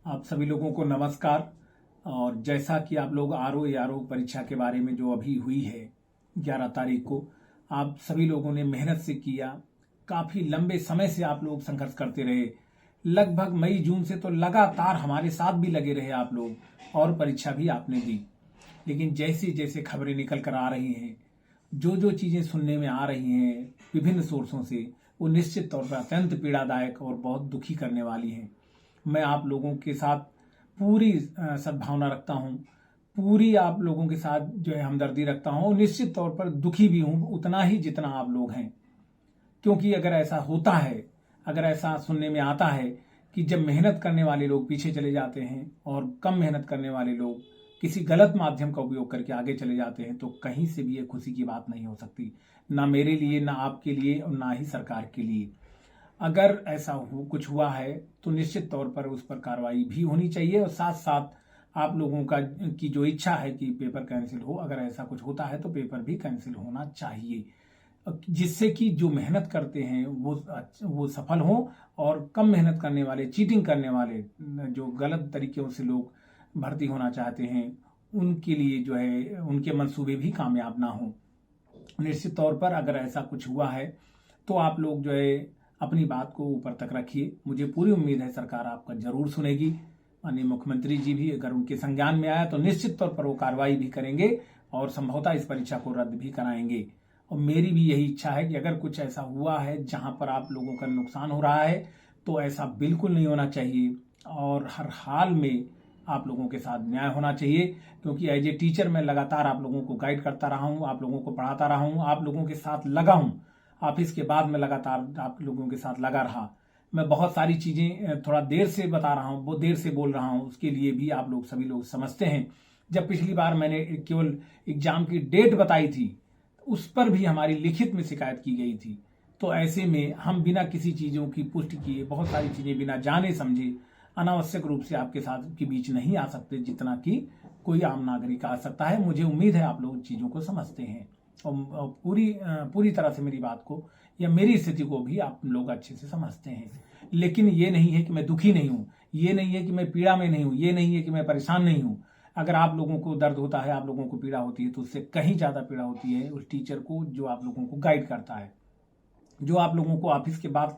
आप सभी लोगों को नमस्कार। और जैसा कि आप लोग आरओ परीक्षा के बारे में जो अभी हुई है 11 तारीख को, आप सभी लोगों ने मेहनत से किया। काफी लंबे समय से आप लोग संघर्ष करते रहे। लगभग मई जून से तो लगातार हमारे साथ भी लगे रहे आप लोग, और परीक्षा भी आपने दी। लेकिन जैसे जैसे खबरें निकल कर आ रही हैं, जो जो चीजें सुनने में आ रही हैं विभिन्न सोर्सों से, वो निश्चित तौर पर अत्यंत पीड़ादायक और बहुत दुखी करने वाली हैं। मैं आप लोगों के साथ पूरी सद्भावना रखता हूं, पूरी आप लोगों के साथ जो है हमदर्दी रखता हूं। निश्चित तौर पर दुखी भी हूं उतना ही जितना आप लोग हैं, क्योंकि अगर ऐसा होता है, अगर ऐसा सुनने में आता है कि जब मेहनत करने वाले लोग पीछे चले जाते हैं और कम मेहनत करने वाले लोग किसी गलत माध्यम का उपयोग करके आगे चले जाते हैं, तो कहीं से भी ये खुशी की बात नहीं हो सकती, ना मेरे लिए, ना आपके लिए, और ना ही सरकार के लिए। अगर ऐसा कुछ हुआ है तो निश्चित तौर पर उस पर कार्रवाई भी होनी चाहिए, और साथ साथ आप लोगों की जो इच्छा है कि पेपर कैंसिल हो, अगर ऐसा कुछ होता है तो पेपर भी कैंसिल होना चाहिए, जिससे कि जो मेहनत करते हैं वो सफल हों, और कम मेहनत करने वाले, चीटिंग करने वाले, जो गलत तरीकों से लोग भर्ती होना चाहते हैं, उनके लिए जो है उनके मंसूबे भी कामयाब ना हो। निश्चित तौर पर अगर ऐसा कुछ हुआ है तो आप लोग जो है अपनी बात को ऊपर तक रखिए। मुझे पूरी उम्मीद है सरकार आपका जरूर सुनेगी। माननीय मुख्यमंत्री जी भी अगर उनके संज्ञान में आया तो निश्चित तौर पर वो कार्रवाई भी करेंगे और संभवतः इस परीक्षा को रद्द भी कराएंगे। और मेरी भी यही इच्छा है कि अगर कुछ ऐसा हुआ है जहां पर आप लोगों का नुकसान हो रहा है तो ऐसा बिल्कुल नहीं होना चाहिए, और हर हाल में आप लोगों के साथ न्याय होना चाहिए। क्योंकि एज ए टीचर मैं लगातार आप लोगों को गाइड करता रहा हूं, आप लोगों को पढ़ाता रहा हूं, आप लोगों के साथ लगा हूं। ऑफिस के बाद मैं लगातार आप लोगों के साथ लगा रहा। मैं बहुत सारी चीजें थोड़ा देर से बता रहा हूं, बहुत देर से बोल रहा हूं, उसके लिए भी आप लोग सभी लोग समझते हैं। जब पिछली बार मैंने केवल एग्जाम की डेट बताई थी, उस पर भी हमारी लिखित में शिकायत की गई थी। तो ऐसे में हम बिना किसी चीजों की पुष्टि किए, बहुत सारी चीजें बिना जाने समझे अनावश्यक रूप से आपके साथ के बीच नहीं आ सकते, जितना कि कोई आम नागरिक आ सकता है। मुझे उम्मीद है आप लोग चीजों को समझते हैं, और पूरी तरह से मेरी बात को या मेरी स्थिति को भी आप लोग अच्छे से समझते हैं। लेकिन ये नहीं है कि मैं दुखी नहीं हूं, ये नहीं है कि मैं पीड़ा में नहीं हूं, ये नहीं है कि मैं परेशान नहीं हूं। अगर आप लोगों को दर्द होता है, आप लोगों को पीड़ा होती है, तो उससे कहीं ज्यादा पीड़ा होती है उस टीचर को जो आप लोगों को गाइड करता है, जो आप लोगों को ऑफिस के बाद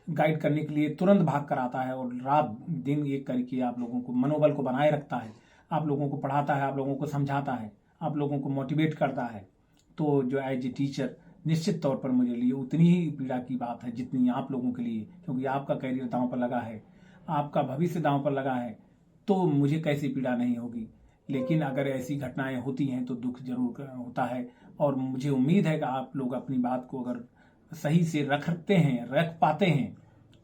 गाइड करने के लिए तुरंत भाग कर आता है और रात दिन एक करके आप लोगों को मनोबल को बनाए रखता है, आप लोगों को पढ़ाता है, आप लोगों को समझाता है, आप लोगों को मोटिवेट करता है। तो जो एज ए टीचर निश्चित तौर पर मुझे लिए उतनी ही पीड़ा की बात है जितनी आप लोगों के लिए, क्योंकि आपका करियर दांव पर लगा है, आपका भविष्य दांव पर लगा है, तो मुझे कैसी पीड़ा नहीं होगी। लेकिन अगर ऐसी घटनाएं होती हैं तो दुख जरूर होता है, और मुझे उम्मीद है कि आप लोग अपनी बात को अगर सही से रख पाते हैं,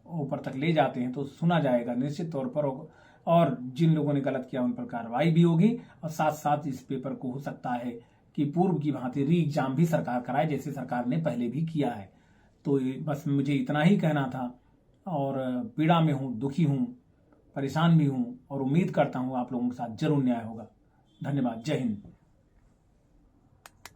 ऊपर तक ले जाते हैं, तो सुना जाएगा निश्चित तौर पर। और जिन लोगों ने गलत किया उन पर कार्रवाई भी होगी, और साथ साथ इस पेपर को हो सकता है कि पूर्व की भांति री एग्जाम भी सरकार कराए, जैसे सरकार ने पहले भी किया है। तो बस मुझे इतना ही कहना था, और पीड़ा में हूं, दुखी हूं, परेशान भी हूं, और उम्मीद करता हूं आप लोगों के साथ जरूर न्याय होगा। धन्यवाद। जय हिंद।